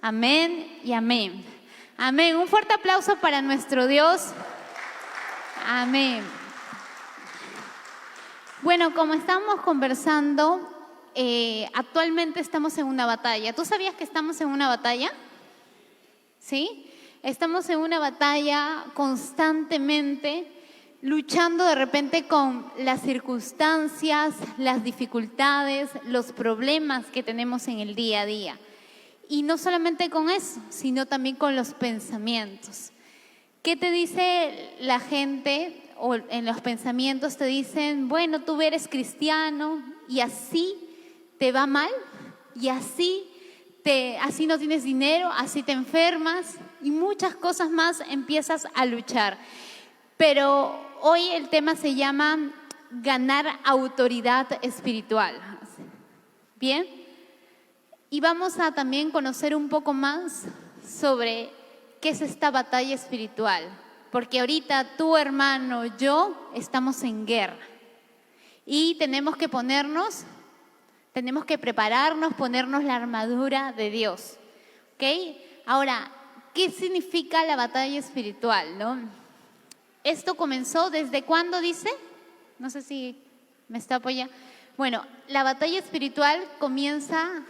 Amén y amén. Amén. Un fuerte aplauso para nuestro Dios. Amén. Bueno, como estamos conversando, actualmente estamos en una batalla. ¿Tú sabías que estamos en una batalla? ¿Sí? Estamos en una batalla constantemente, luchando de repente con las circunstancias, las dificultades, los problemas que tenemos en el día a día. Y no solamente con eso, sino también con los pensamientos. ¿Qué te dice la gente? O en los pensamientos te dicen, bueno, tú eres cristiano y así te va mal, y así no tienes dinero, así te enfermas y muchas cosas más empiezas a luchar. Pero hoy el tema se llama ganar autoridad espiritual. ¿Bien? Y vamos a también conocer un poco más sobre qué es esta batalla espiritual. Porque ahorita tú, hermano, yo estamos en guerra. Y tenemos que prepararnos, ponernos la armadura de Dios. ¿Ok? Ahora, ¿qué significa la batalla espiritual, no? Esto comenzó ¿desde cuándo dice? No sé si me está apoyando. Bueno, la batalla espiritual comienza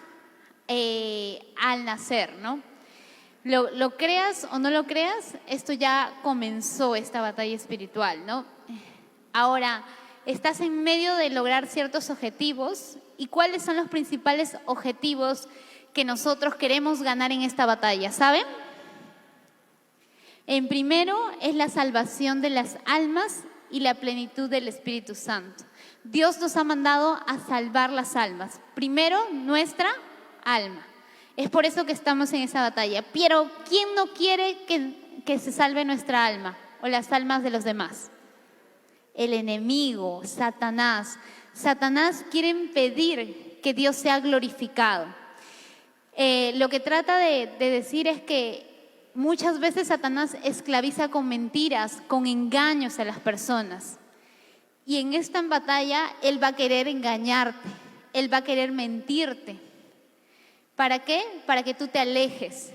al nacer, ¿no? Lo creas o no lo creas, esto ya comenzó, esta batalla espiritual, ¿no? Ahora, estás en medio de lograr ciertos objetivos. ¿Y cuáles son los principales objetivos que nosotros queremos ganar en esta batalla? ¿Saben? En primero es la salvación de las almas y la plenitud del Espíritu Santo. Dios nos ha mandado a salvar las almas. Primero, nuestra alma. Es por eso que estamos en esa batalla. Pero ¿quién no quiere que se salve nuestra alma o las almas de los demás? El enemigo, Satanás. Satanás quiere impedir que Dios sea glorificado. Lo que trata de decir es que muchas veces Satanás esclaviza con mentiras, con engaños a las personas. Y en esta batalla él va a querer engañarte, él va a querer mentirte. ¿Para qué? Para que tú te alejes.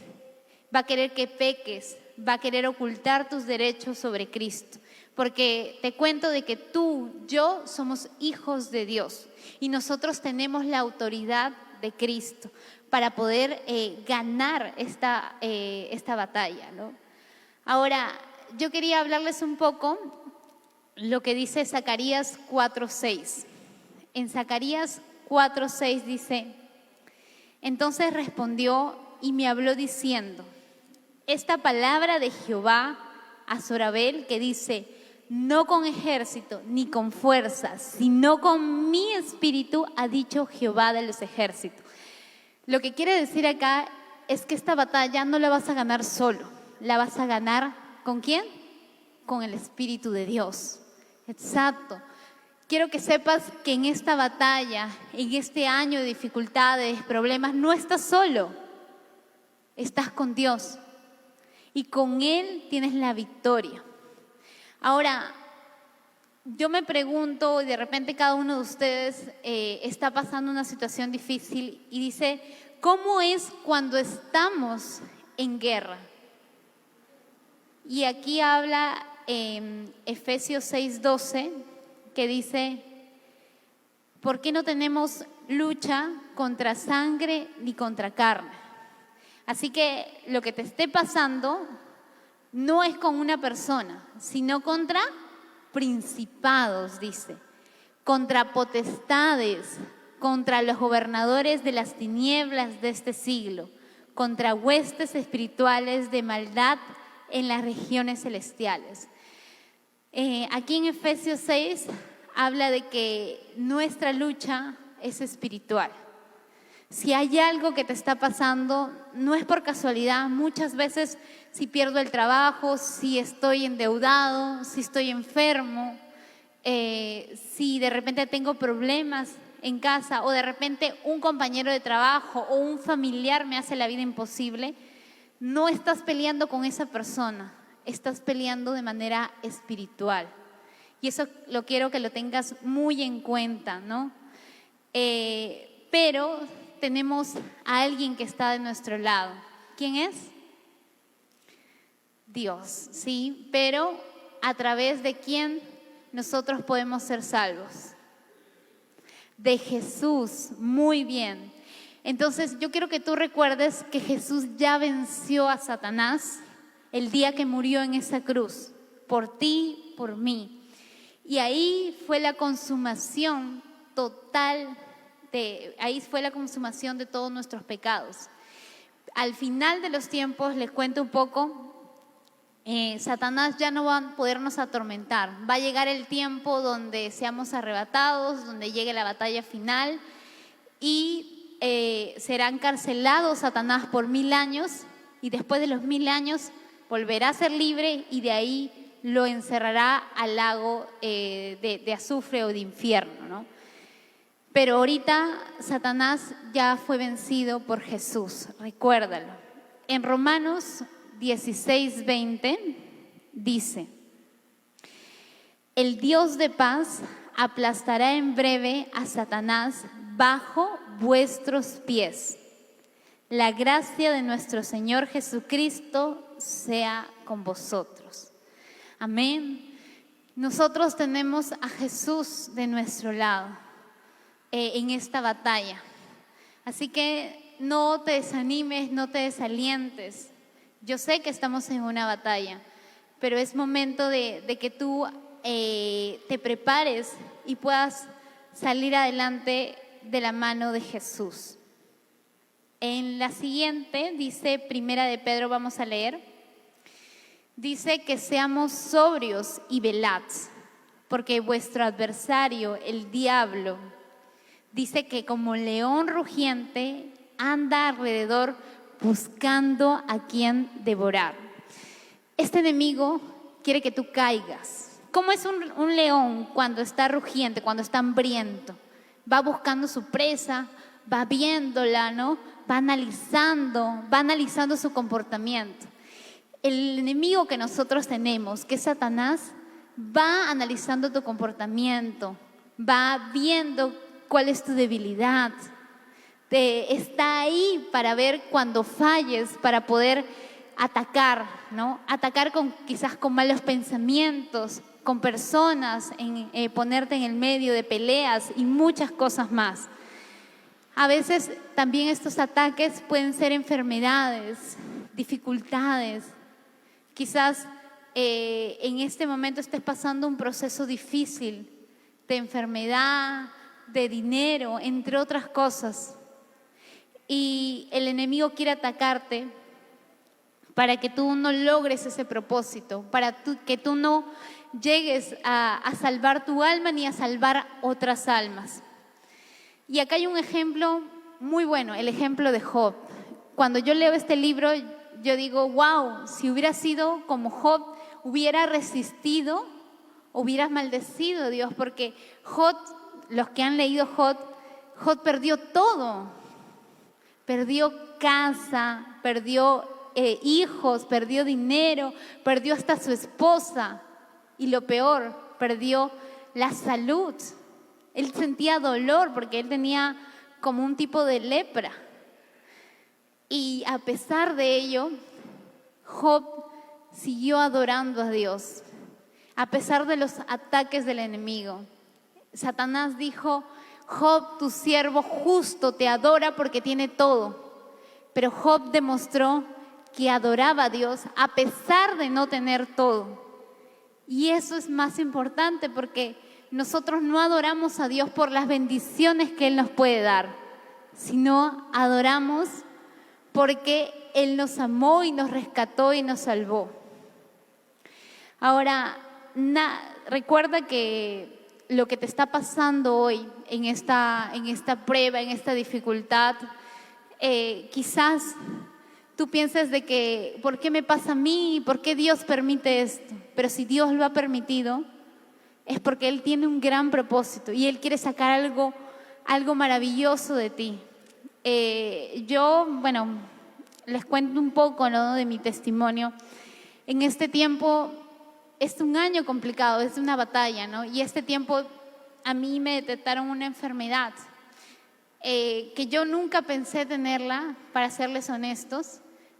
Va a querer que peques, va a querer ocultar tus derechos sobre Cristo. Porque te cuento de que tú, yo, somos hijos de Dios y nosotros tenemos la autoridad de Cristo para poder ganar esta batalla, ¿no? Ahora, yo quería hablarles un poco lo que dice Zacarías 4:6. En Zacarías 4:6 dice: entonces respondió y me habló diciendo, esta palabra de Jehová a Zorobabel que dice, no con ejército ni con fuerza, sino con mi espíritu, ha dicho Jehová de los ejércitos. Lo que quiere decir acá es que esta batalla no la vas a ganar solo, la vas a ganar ¿con quién? Con el Espíritu de Dios. Exacto. Quiero que sepas que en esta batalla, en este año de dificultades, problemas, no estás solo, estás con Dios y con Él tienes la victoria. Ahora, yo me pregunto, y de repente cada uno de ustedes está pasando una situación difícil y dice, ¿cómo es cuando estamos en guerra? Y aquí habla Efesios 6:12, que dice, ¿por qué no tenemos lucha contra sangre ni contra carne? Así que lo que te esté pasando no es con una persona, sino contra principados, dice, contra potestades, contra los gobernadores de las tinieblas de este siglo, contra huestes espirituales de maldad en las regiones celestiales. Aquí en Efesios 6 habla de que nuestra lucha es espiritual. Si hay algo que te está pasando, no es por casualidad. Muchas veces si pierdo el trabajo, si estoy endeudado, si estoy enfermo, si de repente tengo problemas en casa o de repente un compañero de trabajo o un familiar me hace la vida imposible, no estás peleando con esa persona, estás peleando de manera espiritual. Y eso lo quiero que lo tengas muy en cuenta, ¿no? Pero tenemos a alguien que está de nuestro lado. ¿Quién es? Dios, ¿sí? Pero ¿a través de quién nosotros podemos ser salvos? De Jesús, muy bien. Entonces yo quiero que tú recuerdes que Jesús ya venció a Satanás el día que murió en esa cruz, por ti, por mí. Y ahí fue la consumación total, ahí fue la consumación de todos nuestros pecados. Al final de los tiempos, les cuento un poco, Satanás ya no va a podernos atormentar. Va a llegar el tiempo donde seamos arrebatados, donde llegue la batalla final y será encarcelado Satanás por 1000 años y después de los 1000 años volverá a ser libre y de ahí lo encerrará al lago de azufre o de infierno, ¿no? Pero ahorita Satanás ya fue vencido por Jesús, recuérdalo. En Romanos 16:20 dice: el Dios de paz aplastará en breve a Satanás bajo vuestros pies. La gracia de nuestro Señor Jesucristo sea con vosotros. Amén. Nosotros tenemos a Jesús de nuestro lado en esta batalla. Así que no te desanimes, no te desalientes. Yo sé que estamos en una batalla, pero es momento de que tú te prepares y puedas salir adelante de la mano de Jesús. En la siguiente dice, Primera de Pedro, vamos a leer. Dice que seamos sobrios y velad, porque vuestro adversario, el diablo, dice que como león rugiente anda alrededor buscando a quien devorar. Este enemigo quiere que tú caigas. ¿Cómo es un león cuando está rugiente, cuando está hambriento? Va buscando su presa, va viéndola, ¿no? Va analizando su comportamiento. El enemigo que nosotros tenemos, que es Satanás, va analizando tu comportamiento, va viendo cuál es tu debilidad. Está ahí para ver cuando falles, para poder atacar, ¿no? Atacar quizás con malos pensamientos, con personas, ponerte en el medio de peleas y muchas cosas más. A veces también estos ataques pueden ser enfermedades, dificultades. Quizás en este momento estés pasando un proceso difícil de enfermedad, de dinero, entre otras cosas. Y el enemigo quiere atacarte para que tú no logres ese propósito, para que tú no llegues a salvar tu alma ni a salvar otras almas. Y acá hay un ejemplo muy bueno, el ejemplo de Job. Cuando yo leo este libro, yo digo, wow, si hubiera sido como Job, hubiera resistido, hubieras maldecido a Dios, porque Job, los que han leído Job perdió todo. Perdió casa, perdió hijos, perdió dinero, perdió hasta su esposa. Y lo peor, perdió la salud. Él sentía dolor porque él tenía como un tipo de lepra. Y a pesar de ello, Job siguió adorando a Dios, a pesar de los ataques del enemigo. Satanás dijo, Job, tu siervo justo, te adora porque tiene todo. Pero Job demostró que adoraba a Dios a pesar de no tener todo. Y eso es más importante porque nosotros no adoramos a Dios por las bendiciones que Él nos puede dar, sino adoramos porque Él nos amó y nos rescató y nos salvó. Ahora, recuerda que lo que te está pasando hoy en esta prueba, en esta dificultad, quizás tú pienses de que, ¿por qué me pasa a mí? ¿Por qué Dios permite esto? Pero si Dios lo ha permitido, es porque Él tiene un gran propósito y Él quiere sacar algo maravilloso de ti. Yo, les cuento un poco, ¿no?, de mi testimonio. En este tiempo es un año complicado, es una batalla, ¿no? Y este tiempo a mí me detectaron una enfermedad que yo nunca pensé tenerla, para serles honestos,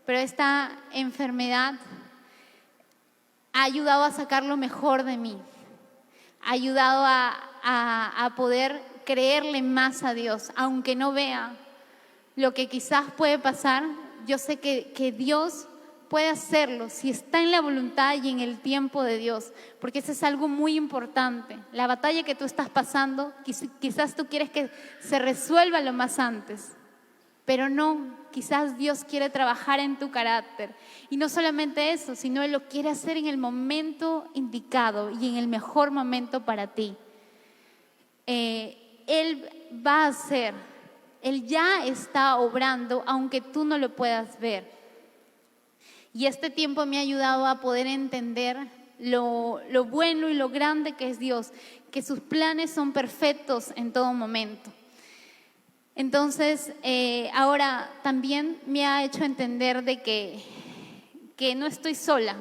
pero esta enfermedad ha ayudado a sacar lo mejor de mí, ha ayudado a poder creerle más a Dios, aunque no vea lo que quizás puede pasar. Yo sé que Dios puede hacerlo si está en la voluntad y en el tiempo de Dios, porque eso es algo muy importante. La batalla que tú estás pasando, quizás tú quieres que se resuelva lo más antes, pero no, quizás Dios quiere trabajar en tu carácter. Y no solamente eso, sino Él lo quiere hacer en el momento indicado y en el mejor momento para ti. Él va a hacer, Él ya está obrando, aunque tú no lo puedas ver. Y este tiempo me ha ayudado a poder entender lo bueno y lo grande que es Dios, que sus planes son perfectos en todo momento. Entonces, ahora también me ha hecho entender de que no estoy sola,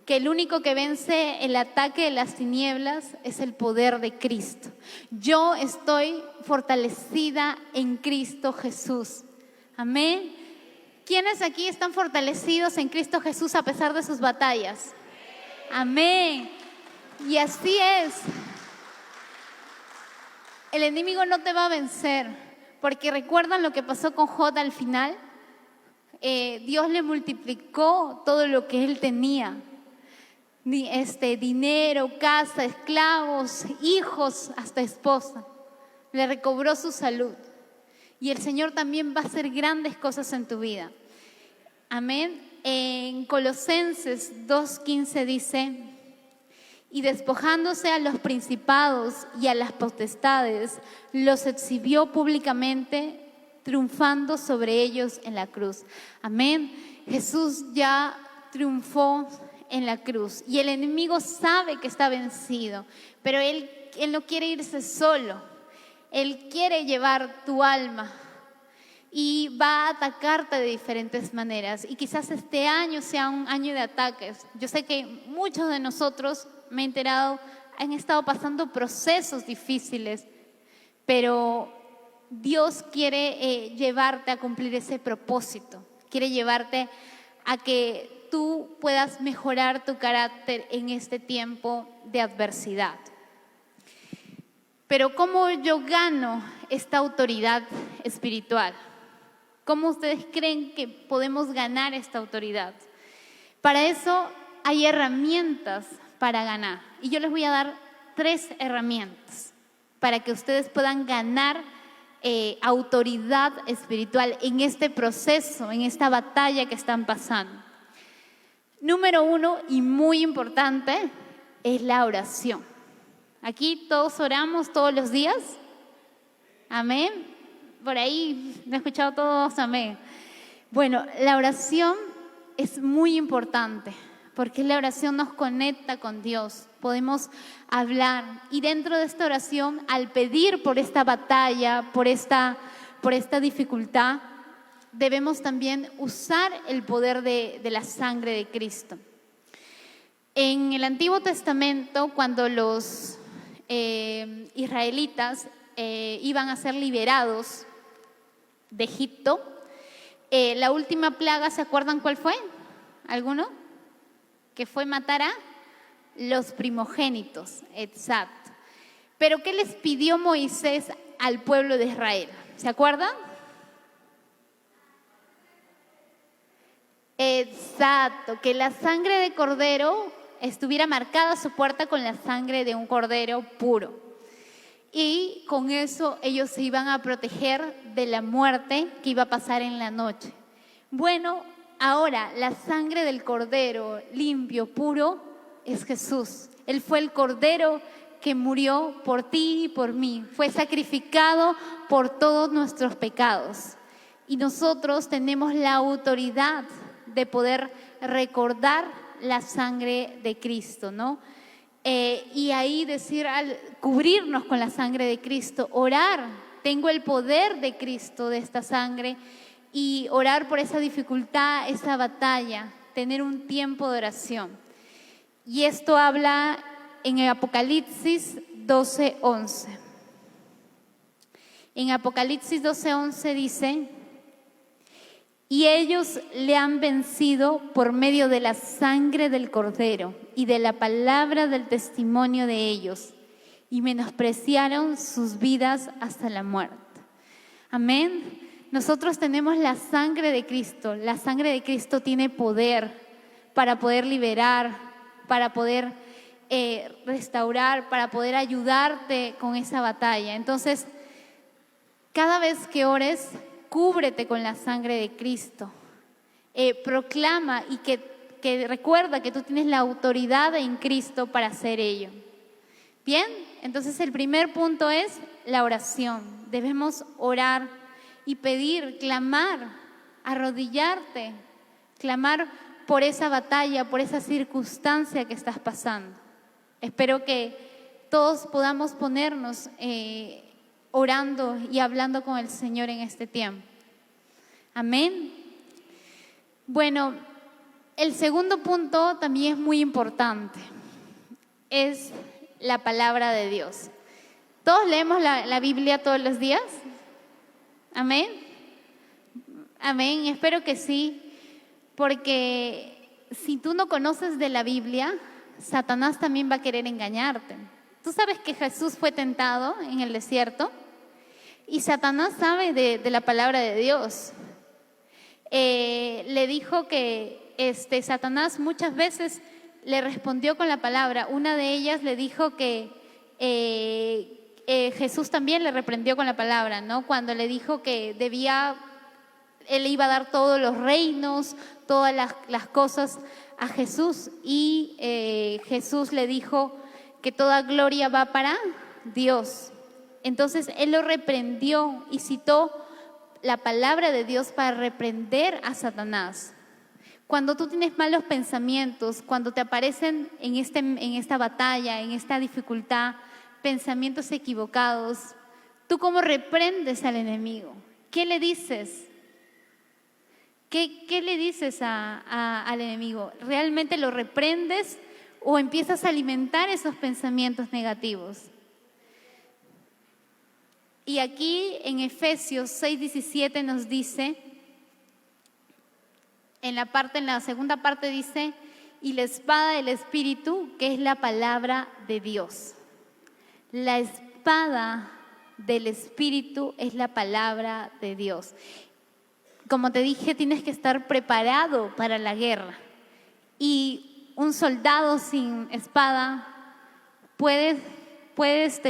que el único que vence el ataque de las tinieblas es el poder de Cristo. Yo estoy fortalecida en Cristo Jesús. Amén. ¿Quiénes aquí están fortalecidos en Cristo Jesús a pesar de sus batallas? Amén. Y así es. El enemigo no te va a vencer, porque recuerdan lo que pasó con Job al final. Dios le multiplicó todo lo que él tenía. Dinero, casa, esclavos, hijos, hasta esposa. Le recobró su salud. Y el Señor también va a hacer grandes cosas en tu vida. Amén. En Colosenses 2:15 dice: y despojándose a los principados y a las potestades, los exhibió públicamente, triunfando sobre ellos en la cruz. Amén. Jesús ya triunfó en la cruz y el enemigo sabe que está vencido, pero él no quiere irse solo. Él quiere llevar tu alma y va a atacarte de diferentes maneras. Y quizás este año sea un año de ataques. Yo sé que muchos de nosotros, me he enterado, han estado pasando procesos difíciles, pero Dios quiere llevarte a cumplir ese propósito. Quiere llevarte a que tú puedas mejorar tu carácter en este tiempo de adversidad. Pero ¿cómo yo gano esta autoridad espiritual? ¿Cómo ustedes creen que podemos ganar esta autoridad? Para eso hay herramientas para ganar. Y yo les voy a dar 3 herramientas para que ustedes puedan ganar autoridad espiritual en este proceso, en esta batalla que están pasando. Número 1, y muy importante, es la oración. Aquí todos oramos todos los días. Amén. Por ahí me he escuchado todos amén. Bueno, la oración es muy importante porque la oración nos conecta con Dios. Podemos hablar y dentro de esta oración, al pedir por esta batalla, por esta dificultad, debemos también usar el poder de la sangre de Cristo. En el Antiguo Testamento, cuando los israelitas iban a ser liberados de Egipto, la última plaga, ¿se acuerdan cuál fue? ¿Alguno? Que fue matar a los primogénitos, exacto. Pero ¿qué les pidió Moisés al pueblo de Israel? ¿Se acuerdan? Exacto, que la sangre de cordero estuviera marcada su puerta con la sangre de un cordero puro. Y con eso ellos se iban a proteger de la muerte que iba a pasar en la noche. Bueno, ahora la sangre del cordero limpio, puro, es Jesús. Él fue el cordero que murió por ti y por mí. Fue sacrificado por todos nuestros pecados. Y nosotros tenemos la autoridad de poder recordar la sangre de Cristo, ¿no? Y ahí decir, al cubrirnos con la sangre de Cristo, orar, tengo el poder de Cristo, de esta sangre, y orar por esa dificultad, esa batalla, tener un tiempo de oración. Y esto habla en el Apocalipsis 12:11. En Apocalipsis 12:11 dice: Y ellos le han vencido por medio de la sangre del Cordero y de la palabra del testimonio de ellos, y menospreciaron sus vidas hasta la muerte. Amén. Nosotros tenemos la sangre de Cristo. La sangre de Cristo tiene poder para poder liberar, para poder restaurar, para poder ayudarte con esa batalla. Entonces, cada vez que ores, cúbrete con la sangre de Cristo. Proclama y que recuerda que tú tienes la autoridad en Cristo para hacer ello. Bien, entonces el primer punto es la oración. Debemos orar y pedir, clamar, arrodillarte, clamar por esa batalla, por esa circunstancia que estás pasando. Espero que todos podamos ponernos orando y hablando con el Señor en este tiempo. Amén. Bueno, el segundo punto también es muy importante. Es la palabra de Dios. ¿Todos leemos la Biblia todos los días? Amén. Amén. Espero que sí. Porque si tú no conoces de la Biblia, Satanás también va a querer engañarte. Tú sabes que Jesús fue tentado en el desierto y Satanás sabe de la palabra de Dios. Le dijo que Satanás muchas veces le respondió con la palabra. Una de ellas le dijo que Jesús también le reprendió con la palabra, ¿no? Cuando le dijo que él iba a dar todos los reinos, todas las cosas a Jesús, y Jesús le dijo que toda gloria va para Dios. Entonces él lo reprendió y citó la palabra de Dios para reprender a Satanás. Cuando tú tienes malos pensamientos, cuando te aparecen en esta batalla, en esta dificultad, pensamientos equivocados, ¿tú cómo reprendes al enemigo? ¿Qué le dices? ¿Qué le dices al enemigo? ¿Realmente lo reprendes o empiezas a alimentar esos pensamientos negativos? Y aquí en Efesios 6:17 nos dice, en la segunda parte dice, y la espada del Espíritu, que es la palabra de Dios. La espada del Espíritu es la palabra de Dios. Como te dije, tienes que estar preparado para la guerra. Y un soldado sin espada puede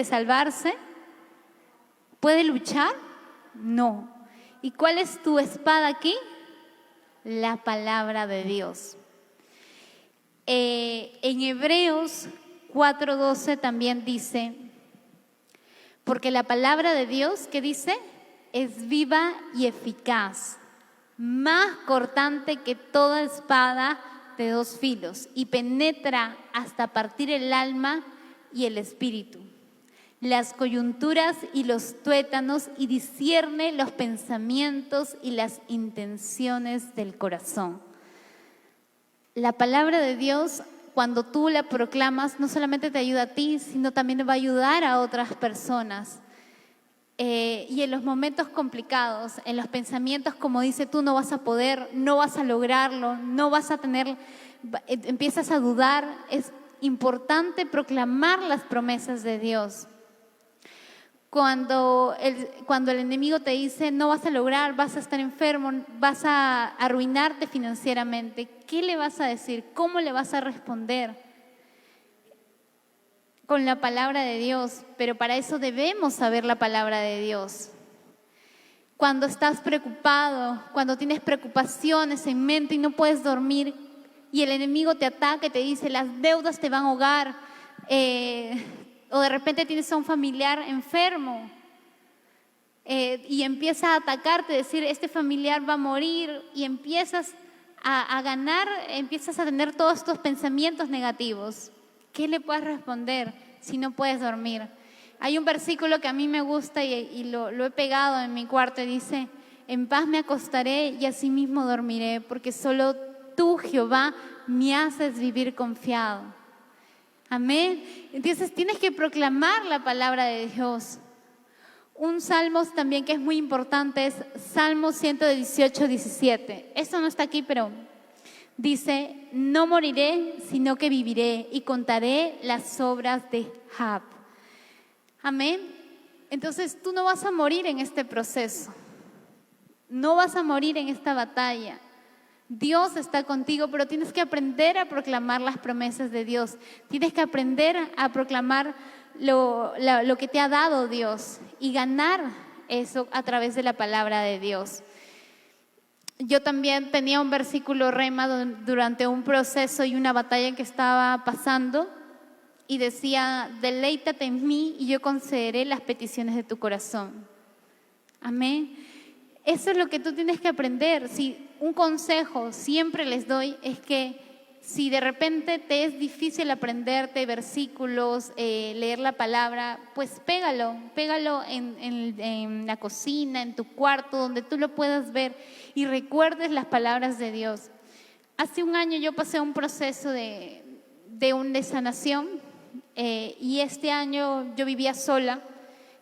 salvarse. ¿Puede luchar? No. ¿Y cuál es tu espada aquí? La palabra de Dios. En Hebreos 4:12 también dice, porque la palabra de Dios, ¿qué dice? Es viva y eficaz, más cortante que toda espada de dos filos, y penetra hasta partir el alma y el espíritu, las coyunturas y los tuétanos, y discierne los pensamientos y las intenciones del corazón. La palabra de Dios, cuando tú la proclamas, no solamente te ayuda a ti, sino también va a ayudar a otras personas. Y en los momentos complicados, en los pensamientos, como dice, tú no vas a poder, no vas a lograrlo, no vas a tener, empiezas a dudar, es importante proclamar las promesas de Dios. Cuando el enemigo te dice no vas a lograr, vas a estar enfermo, vas a arruinarte financieramente, ¿qué le vas a decir? ¿Cómo le vas a responder? Con la palabra de Dios, pero para eso debemos saber la palabra de Dios. Cuando estás preocupado, cuando tienes preocupaciones en mente y no puedes dormir y el enemigo te ataca y te dice las deudas te van a ahogar, o de repente tienes a un familiar enfermo y empieza a atacarte, decir este familiar va a morir, y empiezas a ganar, empiezas a tener todos estos pensamientos negativos. ¿Qué le puedes responder si no puedes dormir? Hay un versículo que a mí me gusta y lo he pegado en mi cuarto y dice, en paz me acostaré y asimismo dormiré, porque solo tú, Jehová, me haces vivir confiado. Amén. Entonces tienes que proclamar la palabra de Dios. Un salmo también que es muy importante es Salmo 118, 17. Esto no está aquí, pero dice: no moriré, sino que viviré y contaré las obras de Jab. Amén. Entonces tú no vas a morir en este proceso. No vas a morir en esta batalla. Dios está contigo, pero tienes que aprender a proclamar las promesas de Dios. Tienes que aprender a proclamar lo que te ha dado Dios y ganar eso a través de la palabra de Dios. Yo también tenía un versículo rema durante un proceso y una batalla que estaba pasando y decía: deleítate en mí y yo concederé las peticiones de tu corazón. Amén. Eso es lo que tú tienes que aprender. Si un consejo siempre les doy es que si de repente te es difícil aprenderte versículos, leer la palabra, pues pégalo en la cocina, en tu cuarto, donde tú lo puedas ver y recuerdes las palabras de Dios. Hace un año yo pasé un proceso de sanación y este año yo vivía sola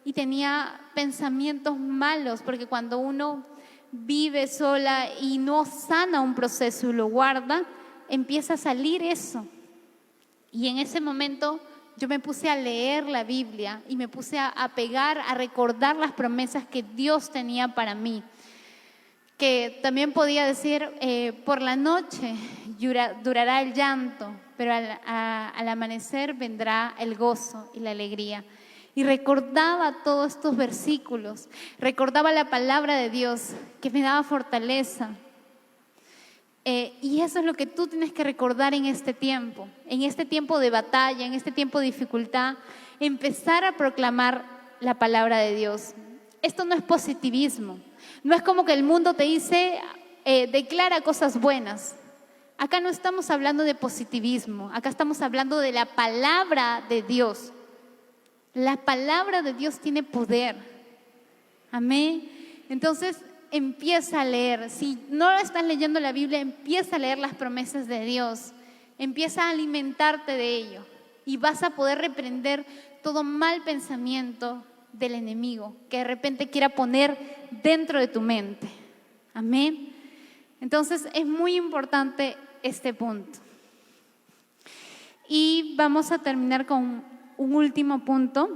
y tenía pensamientos malos, porque cuando uno vive sola y no sana un proceso y lo guarda, empieza a salir eso. Y en ese momento yo me puse a leer la Biblia y me puse a pegar, a recordar las promesas que Dios tenía para mí. Que también podía decir, por la noche durará el llanto, pero al amanecer vendrá el gozo y la alegría. Y recordaba todos estos versículos, recordaba la palabra de Dios que me daba fortaleza. Y eso es lo que tú tienes que recordar en este tiempo de batalla, en este tiempo de dificultad, empezar a proclamar la palabra de Dios. Esto no es positivismo, no es como que el mundo te dice, declara cosas buenas. Acá no estamos hablando de positivismo, acá estamos hablando de la palabra de Dios. La palabra de Dios tiene poder. Amén. Entonces, empieza a leer. Si no estás leyendo la Biblia, empieza a leer las promesas de Dios. Empieza a alimentarte de ello. Y vas a poder reprender todo mal pensamiento del enemigo que de repente quiera poner dentro de tu mente. Amén. Entonces, es muy importante este punto. Y vamos a terminar con un último punto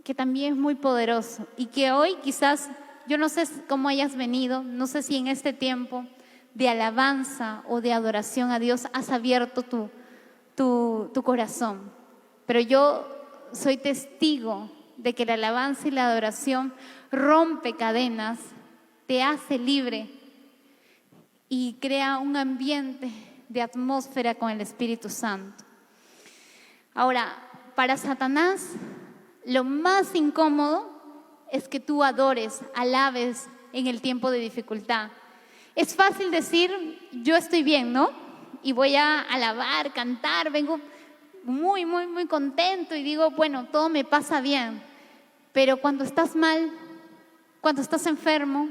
que también es muy poderoso y que hoy quizás, yo no sé cómo hayas venido, no sé si en este tiempo de alabanza o de adoración a Dios has abierto tu corazón, pero yo soy testigo de que la alabanza y la adoración rompe cadenas, te hace libre y crea un ambiente de atmósfera con el Espíritu Santo. Ahora, para Satanás, lo más incómodo es que tú adores, alabes en el tiempo de dificultad. Es fácil decir, yo estoy bien, ¿no? Y voy a alabar, cantar, vengo muy, muy, muy contento y digo, bueno, todo me pasa bien. Pero cuando estás mal, cuando estás enfermo,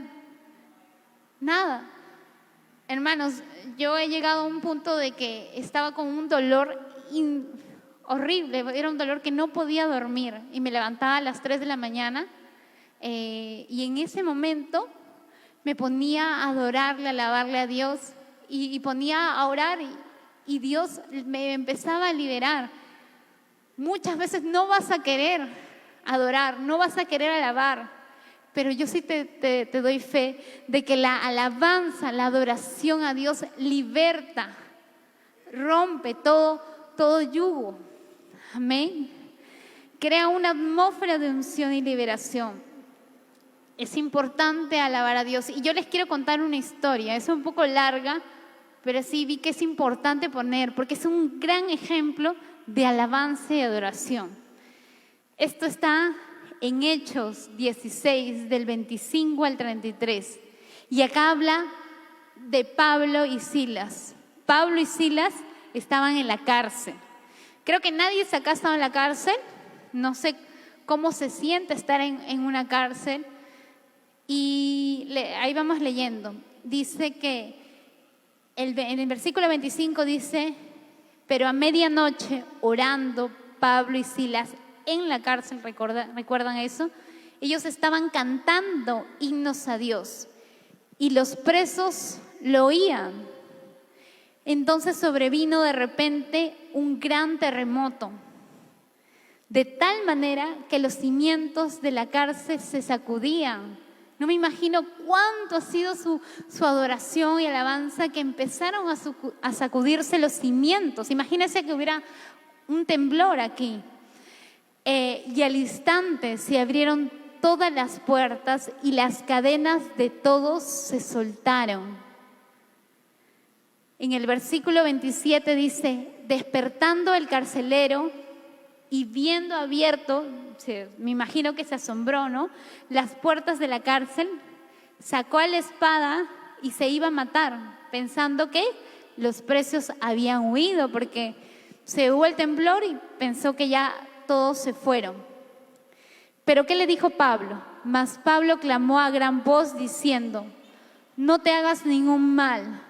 nada. Hermanos, yo he llegado a un punto de que estaba con un dolor horrible, era un dolor que no podía dormir y me levantaba a las 3 de la mañana y en ese momento me ponía a adorarle, a alabarle a Dios y ponía a orar y Dios me empezaba a liberar. Muchas veces no vas a querer adorar, no vas a querer alabar, pero yo sí te doy fe de que la alabanza, la adoración a Dios liberta, rompe todo yugo. Amén. Crea una atmósfera de unción y liberación. Es importante alabar a Dios. Y yo les quiero contar una historia. Es un poco larga, pero sí vi que es importante poner, porque es un gran ejemplo de alabanza y adoración. Esto está en Hechos 16, del 25 al 33. Y acá habla de Pablo y Silas. Pablo y Silas estaban en la cárcel. Creo que nadie acá ha estado en la cárcel. No sé cómo se siente estar en una cárcel. Y ahí vamos leyendo. Dice que en el versículo 25 dice, pero a medianoche orando Pablo y Silas en la cárcel, ¿recuerdan eso? Ellos estaban cantando himnos a Dios y los presos lo oían. Entonces sobrevino de repente un gran terremoto, de tal manera que los cimientos de la cárcel se sacudían. No me imagino cuánto ha sido su adoración y alabanza, que empezaron a sacudirse los cimientos. Imagínense que hubiera un temblor aquí. Y al instante se abrieron todas las puertas y las cadenas de todos se soltaron. En el versículo 27 dice: despertando el carcelero y viendo abierto, me imagino que se asombró, ¿no?, las puertas de la cárcel, sacó la espada y se iba a matar, pensando que los presos habían huido, porque se hubo el temblor y pensó que ya todos se fueron. Pero ¿qué le dijo Pablo? Mas Pablo clamó a gran voz diciendo: no te hagas ningún mal,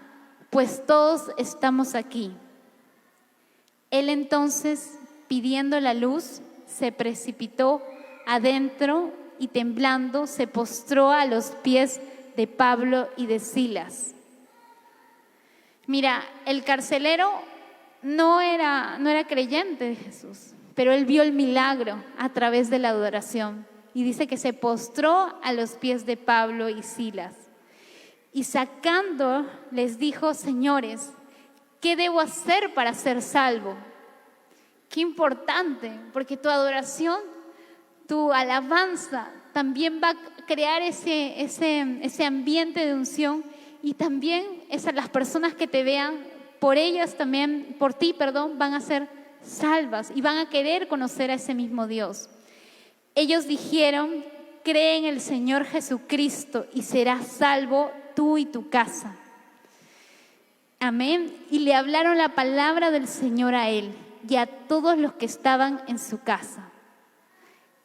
pues todos estamos aquí. Él entonces, pidiendo la luz, se precipitó adentro y temblando se postró a los pies de Pablo y de Silas. Mira, el carcelero no era creyente de Jesús, pero él vio el milagro a través de la adoración y dice que se postró a los pies de Pablo y Silas. Y sacando les dijo: señores, ¿qué debo hacer para ser salvo? Qué importante, porque tu adoración, tu alabanza también va a crear ese ambiente de unción, y también las personas que te vean, por ellas también, por ti, van a ser salvas y van a querer conocer a ese mismo Dios. Ellos dijeron: cree en el Señor Jesucristo y serás salvo tú y tu casa. Amén. Y le hablaron la palabra del Señor a él y a todos los que estaban en su casa.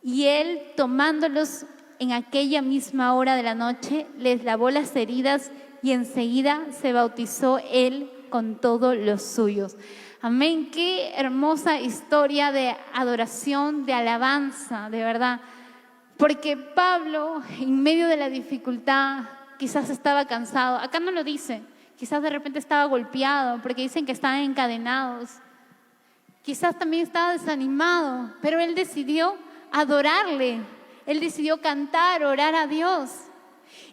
Y él, tomándolos en aquella misma hora de la noche, les lavó las heridas y enseguida se bautizó él con todos los suyos. Amén. Qué hermosa historia de adoración, de alabanza, de verdad. Porque Pablo, en medio de la dificultad, quizás estaba cansado. Acá no lo dice. Quizás de repente estaba golpeado, porque dicen que estaban encadenados. Quizás también estaba desanimado, pero él decidió adorarle. Él decidió cantar, orar a Dios.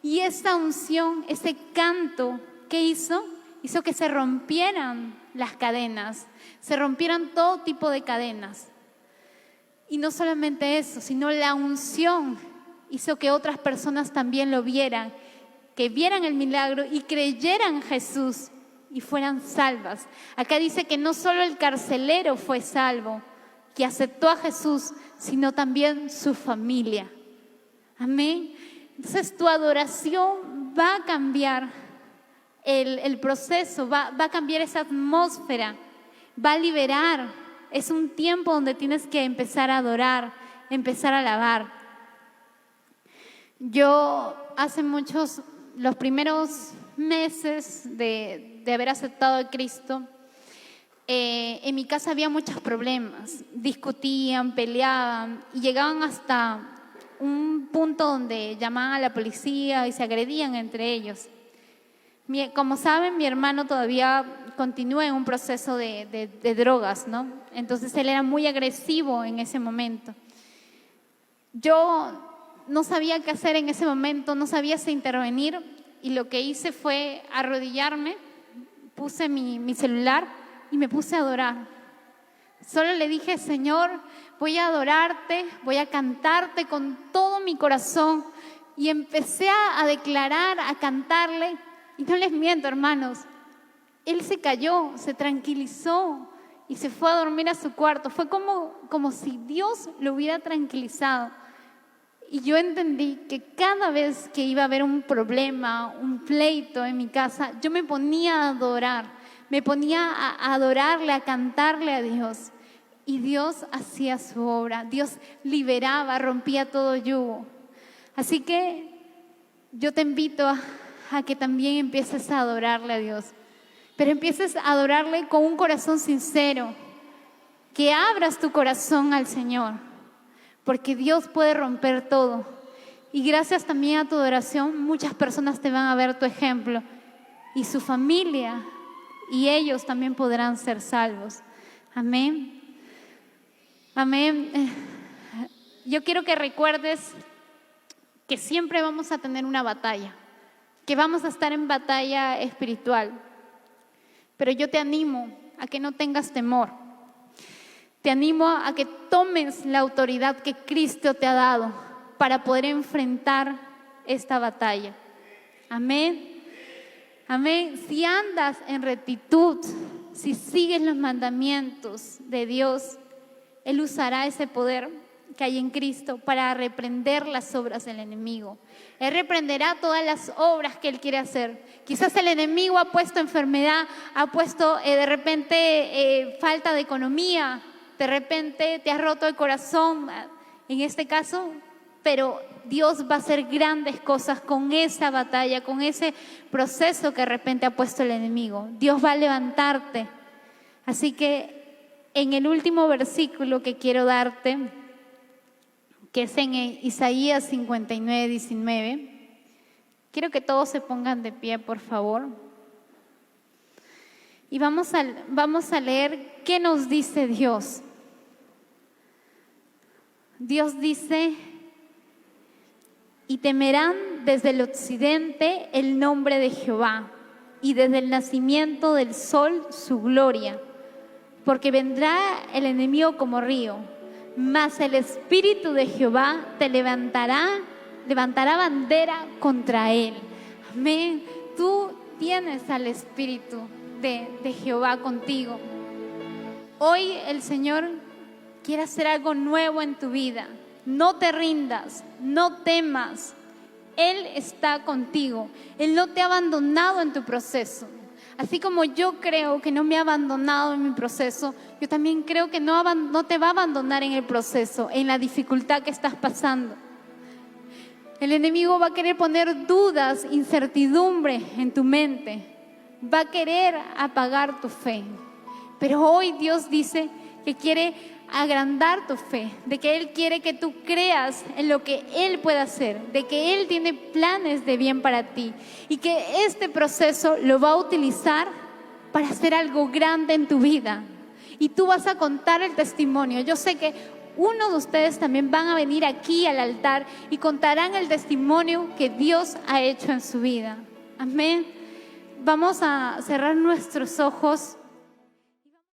Y esa unción, ese canto, ¿qué hizo? Hizo que se rompieran las cadenas, se rompieran todo tipo de cadenas. Y no solamente eso, sino la unción hizo que otras personas también lo vieran, que vieran el milagro y creyeran en Jesús y fueran salvas. Acá dice que no solo el carcelero fue salvo, que aceptó a Jesús, sino también su familia. Amén. Entonces tu adoración va a cambiar el proceso, va a cambiar esa atmósfera, va a liberar. Es un tiempo donde tienes que empezar a adorar, empezar a alabar. Yo hace los primeros meses de haber aceptado a Cristo, en mi casa había muchos problemas. Discutían, peleaban y llegaban hasta un punto donde llamaban a la policía y se agredían entre ellos. Como saben, mi hermano todavía continúa en un proceso de drogas, ¿no? Entonces él era muy agresivo en ese momento. Yo no sabía qué hacer en ese momento, no sabía si intervenir, y lo que hice fue arrodillarme, puse mi celular y me puse a adorar. Solo le dije: Señor, voy a adorarte, voy a cantarte con todo mi corazón. Y empecé a declarar, a cantarle. Y no les miento, hermanos, él se cayó, se tranquilizó y se fue a dormir a su cuarto. Fue como si Dios lo hubiera tranquilizado. Y yo entendí que cada vez que iba a haber un problema, un pleito en mi casa, yo me ponía a adorar, me ponía a adorarle, a cantarle a Dios. Y Dios hacía su obra, Dios liberaba, rompía todo yugo. Así que yo te invito a que también empieces a adorarle a Dios. Pero empieces a adorarle con un corazón sincero, que abras tu corazón al Señor, porque Dios puede romper todo. Y gracias también a tu adoración, muchas personas te van a ver tu ejemplo y su familia y ellos también podrán ser salvos. Amén. Amén. Yo quiero que recuerdes que siempre vamos a tener una batalla, que vamos a estar en batalla espiritual. Pero yo te animo a que no tengas temor. Te animo a que tomes la autoridad que Cristo te ha dado para poder enfrentar esta batalla. Amén. Amén. Si andas en rectitud, si sigues los mandamientos de Dios, Él usará ese poder que hay en Cristo para reprender las obras del enemigo. Él reprenderá todas las obras que Él quiere hacer. Quizás el enemigo ha puesto enfermedad, ha puesto de repente falta de economía, de repente te ha roto el corazón, en este caso, pero Dios va a hacer grandes cosas con esa batalla, con ese proceso que de repente ha puesto el enemigo. Dios va a levantarte. Así que en el último versículo que quiero darte, que es en Isaías 59, 19, quiero que todos se pongan de pie, por favor. Y vamos a leer qué nos dice Dios. Dios dice: y temerán desde el occidente el nombre de Jehová, y desde el nacimiento del sol su gloria, porque vendrá el enemigo como río, mas el Espíritu de Jehová te levantará bandera contra él. Amén. Tú tienes al Espíritu de Jehová contigo. Hoy el Señor quiere hacer algo nuevo en tu vida. No te rindas, no temas. Él está contigo. Él no te ha abandonado en tu proceso. Así como yo creo que no me ha abandonado en mi proceso, yo también creo que no te va a abandonar en el proceso, en la dificultad que estás pasando. El enemigo va a querer poner dudas, incertidumbre en tu mente. Va a querer apagar tu fe. Pero hoy Dios dice que quiere agrandar tu fe, de que Él quiere que tú creas en lo que Él puede hacer, de que Él tiene planes de bien para ti y que este proceso lo va a utilizar para hacer algo grande en tu vida. Y tú vas a contar el testimonio. Yo sé que uno de ustedes también van a venir aquí al altar y contarán el testimonio que Dios ha hecho en su vida. Amén. Vamos a cerrar nuestros ojos.